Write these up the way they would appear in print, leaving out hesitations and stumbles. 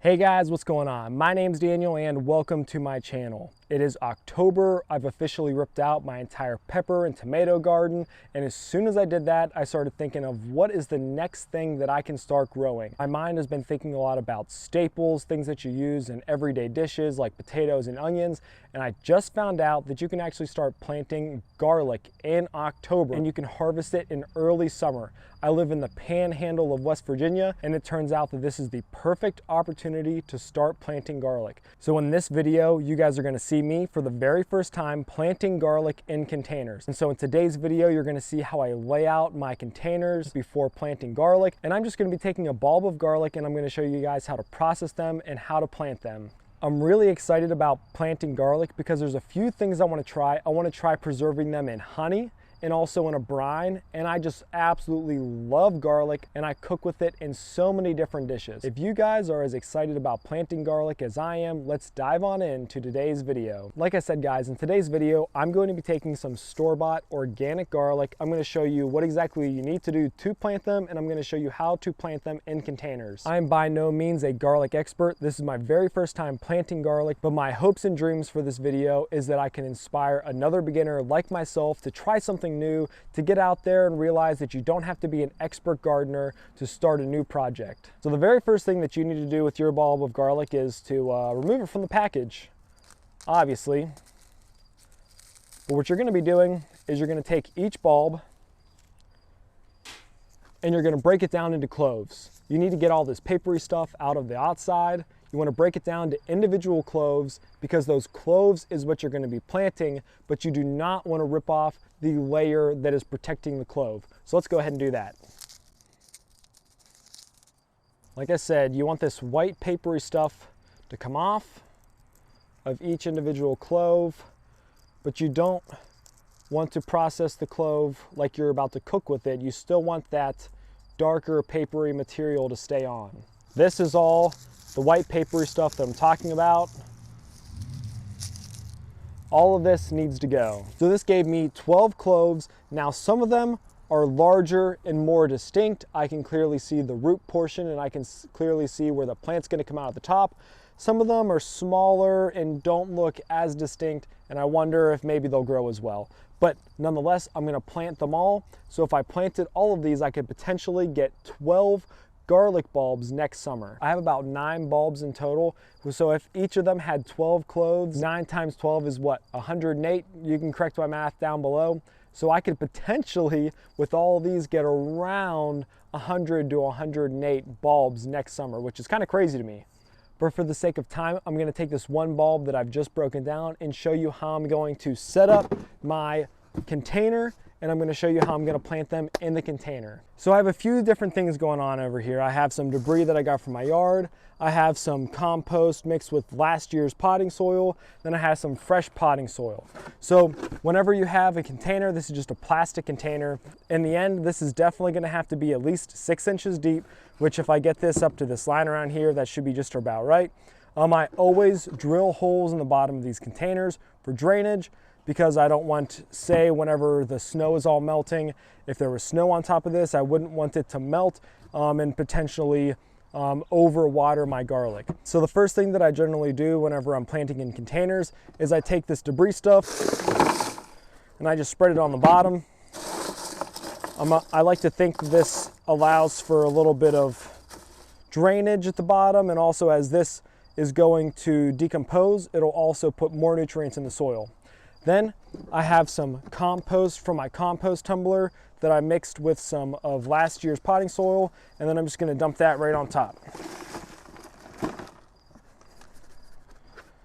Hey guys, what's going on? My name's Daniel and welcome to my channel. It is October. I've officially ripped out my entire pepper and tomato garden, and as soon as I did that, I started thinking of what is the next thing that I can start growing. My mind has been thinking a lot about staples, things that you use in everyday dishes like potatoes and onions, and I just found out that you can actually start planting garlic in October and you can harvest it in early summer. I live in the panhandle of West Virginia, and it turns out that this is the perfect opportunity to start planting garlic. So in this video, you guys are going to see me for the very first time planting garlic in containers. And so in today's video, you're going to see how I lay out my containers before planting garlic. And I'm just going to be taking a bulb of garlic and I'm going to show you guys how to process them and how to plant them. I'm really excited about planting garlic because there's a few things I want to try. I want to try preserving them in honey and also in a brine, and I just absolutely love garlic and I cook with it in so many different dishes. If you guys are as excited about planting garlic as I am, let's dive on into today's video. Like I said guys, in today's video I'm going to be taking some store-bought organic garlic. I'm going to show you what exactly you need to do to plant them, and I'm going to show you how to plant them in containers. I am by no means a garlic expert. This is my very first time planting garlic, but my hopes and dreams for this video is that I can inspire another beginner like myself to try something new, to get out there and realize that you don't have to be an expert gardener to start a new project. So the very first thing that you need to do with your bulb of garlic is to remove it from the package, obviously. But what you're going to be doing is you're going to take each bulb and you're going to break it down into cloves. You need to get all this papery stuff out of the outside. You want to break it down to individual cloves because those cloves is what you're going to be planting, but you do not want to rip off the layer that is protecting the clove. So let's go ahead and do that. Like I said, you want this white papery stuff to come off of each individual clove, but you don't want to process the clove like you're about to cook with it. You still want that darker papery material to stay on. This is all the white papery stuff that I'm talking about. All of this needs to go. So this gave me 12 cloves. Now some of them are larger and more distinct. I can clearly see the root portion and I can clearly see where the plant's going to come out at the top. Some of them are smaller and don't look as distinct, and I wonder if maybe they'll grow as well. But nonetheless, I'm going to plant them all. So if I planted all of these, I could potentially get 12 garlic bulbs next summer. I have about 9 bulbs in total. So if each of them had 12 cloves, 9 times 12 is what, 108? You can correct my math down below. So I could potentially, with all of these, get around 100 to 108 bulbs next summer, which is kind of crazy to me. But for the sake of time, I'm going to take this one bulb that I've just broken down and show you how I'm going to set up my container, and I'm going to show you how I'm going to plant them in the container. So I have a few different things going on over here. I have some debris that I got from my yard. I have some compost mixed with last year's potting soil. Then I have some fresh potting soil. So whenever you have a container, this is just a plastic container. In the end, this is definitely going to have to be at least 6 inches deep, which if I get this up to this line around here, that should be just about right. I always drill holes in the bottom of these containers for drainage, because I don't want, say, whenever the snow is all melting, if there was snow on top of this, I wouldn't want it to melt and potentially overwater my garlic. So the first thing that I generally do whenever I'm planting in containers is I take this debris stuff and I just spread it on the bottom. I like to think this allows for a little bit of drainage at the bottom, and also as this is going to decompose, it'll also put more nutrients in the soil. Then I have some compost from my compost tumbler that I mixed with some of last year's potting soil, and then I'm just going to dump that right on top.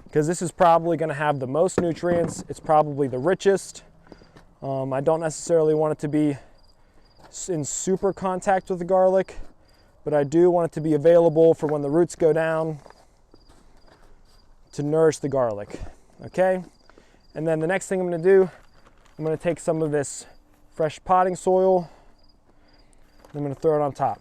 Because this is probably going to have the most nutrients. It's probably the richest. I don't necessarily want it to be in super contact with the garlic, but I do want it to be available for when the roots go down to nourish the garlic. Okay? And then the next thing I'm going to do, I'm going to take some of this fresh potting soil and I'm going to throw it on top.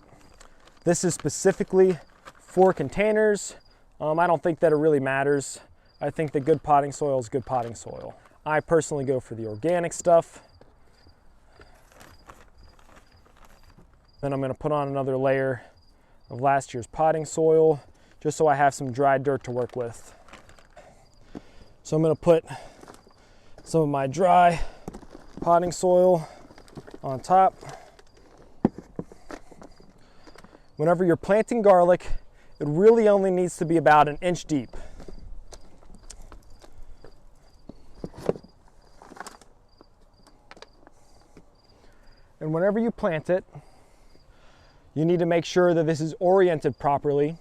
This is specifically for containers. I don't think that it really matters. I think that good potting soil is good potting soil. I personally go for the organic stuff. Then I'm going to put on another layer of last year's potting soil. just so I have some dry dirt to work with. So I'm gonna put some of my dry potting soil on top. Whenever you're planting garlic, it really only needs to be about 1 inch deep. And whenever you plant it, you need to make sure that this is oriented properly.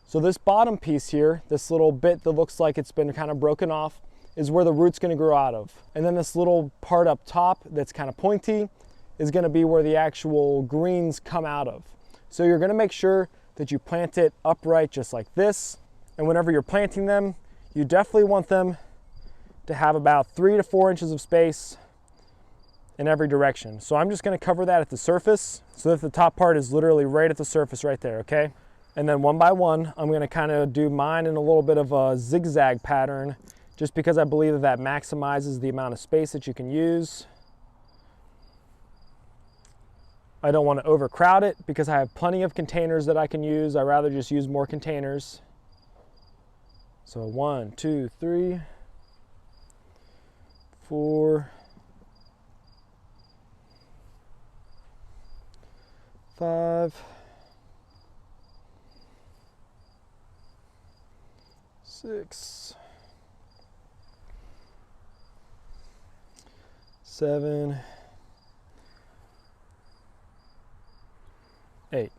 So this bottom piece here, this little bit that looks like it's been kind of broken off, is where the root's gonna grow out of. And then this little part up top that's kind of pointy is gonna be where the actual greens come out of. So you're gonna make sure that you plant it upright just like this. And whenever you're planting them, you definitely want them to have about 3 to 4 inches of space in every direction. So I'm just gonna cover that at the surface so that the top part is literally right at the surface right there, okay? And then one by one, I'm gonna kind of do mine in a little bit of a zigzag pattern just because I believe that that maximizes the amount of space that you can use. I don't want to overcrowd it because I have plenty of containers that I can use. I'd rather just use more containers. So 1, 2, 3, 4, 5, 6, 7, 8.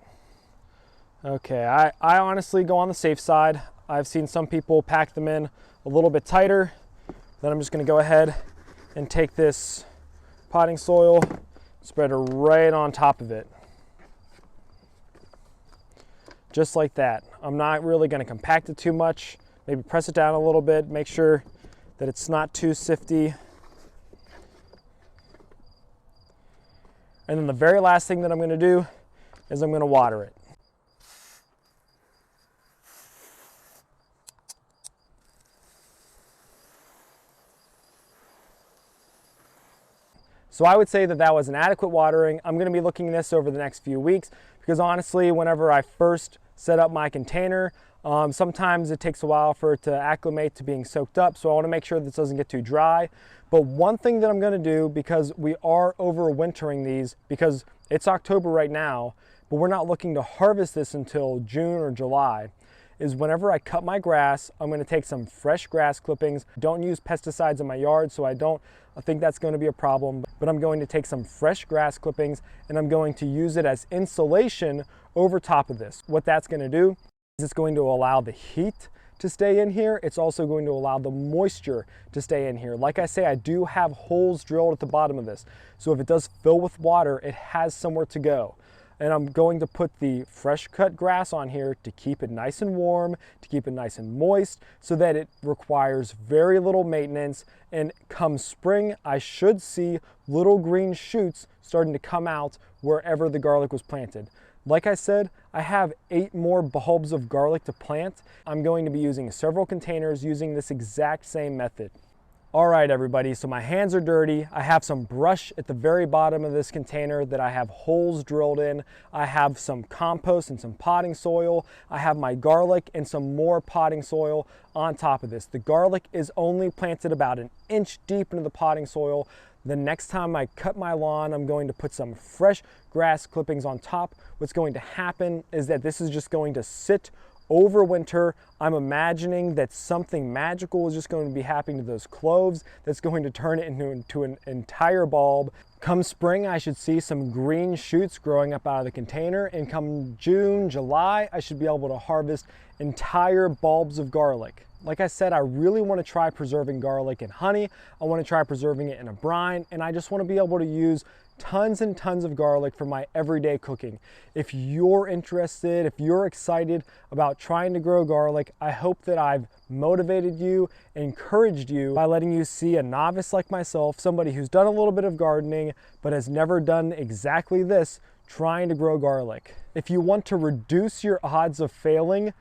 Okay, I honestly go on the safe side. I've seen some people pack them in a little bit tighter. Then I'm just gonna go ahead and take this potting soil, spread it right on top of it. Just like that. I'm not really gonna compact it too much. Maybe press it down a little bit, make sure that it's not too sifty. And then the very last thing that I'm gonna do is I'm gonna water it. So I would say that that was an adequate watering. I'm gonna be looking at this over the next few weeks because honestly, whenever I first set up my container, sometimes it takes a while for it to acclimate to being soaked up. So I wanna make sure this doesn't get too dry. But one thing that I'm gonna do, because we are overwintering these, because it's October right now, but we're not looking to harvest this until June or July, is whenever I cut my grass, I'm gonna take some fresh grass clippings. Don't use pesticides in my yard, so I think that's gonna be a problem, but I'm going to take some fresh grass clippings and I'm going to use it as insulation over top of this. What that's gonna do is it's going to allow the heat to stay in here. It's also going to allow the moisture to stay in here. Like I say, I do have holes drilled at the bottom of this. So if it does fill with water, it has somewhere to go. And I'm going to put the fresh cut grass on here to keep it nice and warm, to keep it nice and moist, so that it requires very little maintenance. And come spring, I should see little green shoots starting to come out wherever the garlic was planted. Like I said, I have 8 more bulbs of garlic to plant. I'm going to be using several containers using this exact same method. All right, everybody, so my hands are dirty. I have some brush at the very bottom of this container that I have holes drilled in. I have some compost and some potting soil. I have my garlic and some more potting soil on top of this. The garlic is only planted about 1 inch deep into the potting soil. The next time I cut my lawn, I'm going to put some fresh grass clippings on top. What's going to happen is that this is just going to sit over winter. I'm imagining that something magical is just going to be happening to those cloves that's going to turn it into an entire bulb. Come spring, I should see some green shoots growing up out of the container, and come June, July, I should be able to harvest entire bulbs of garlic. Like I said, I really want to try preserving garlic in honey. I want to try preserving it in a brine, and I just want to be able to use tons and tons of garlic for my everyday cooking. If you're interested, if you're excited about trying to grow garlic, I hope that I've motivated you, encouraged you by letting you see a novice like myself, somebody who's done a little bit of gardening but has never done exactly this, trying to grow garlic. If you want to reduce your odds of failing,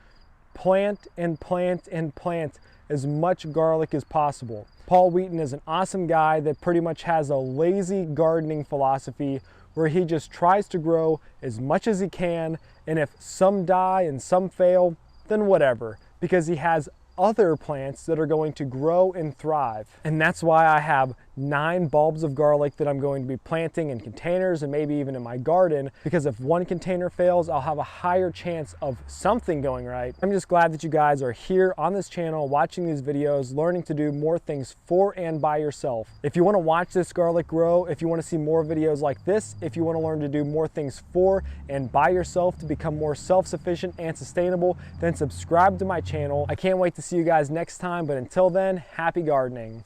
plant and plant and plant as much garlic as possible. Paul Wheaton is an awesome guy that pretty much has a lazy gardening philosophy where he just tries to grow as much as he can, and if some die and some fail, then whatever, because he has other plants that are going to grow and thrive. And that's why I have 9 bulbs of garlic that I'm going to be planting in containers and maybe even in my garden, because if one container fails, I'll have a higher chance of something going right. I'm just glad that you guys are here on this channel watching these videos, learning to do more things for and by yourself. If you want to watch this garlic grow, if you want to see more videos like this, if you want to learn to do more things for and by yourself to become more self-sufficient and sustainable, then subscribe to my channel. I can't wait to see you guys next time, but until then, happy gardening.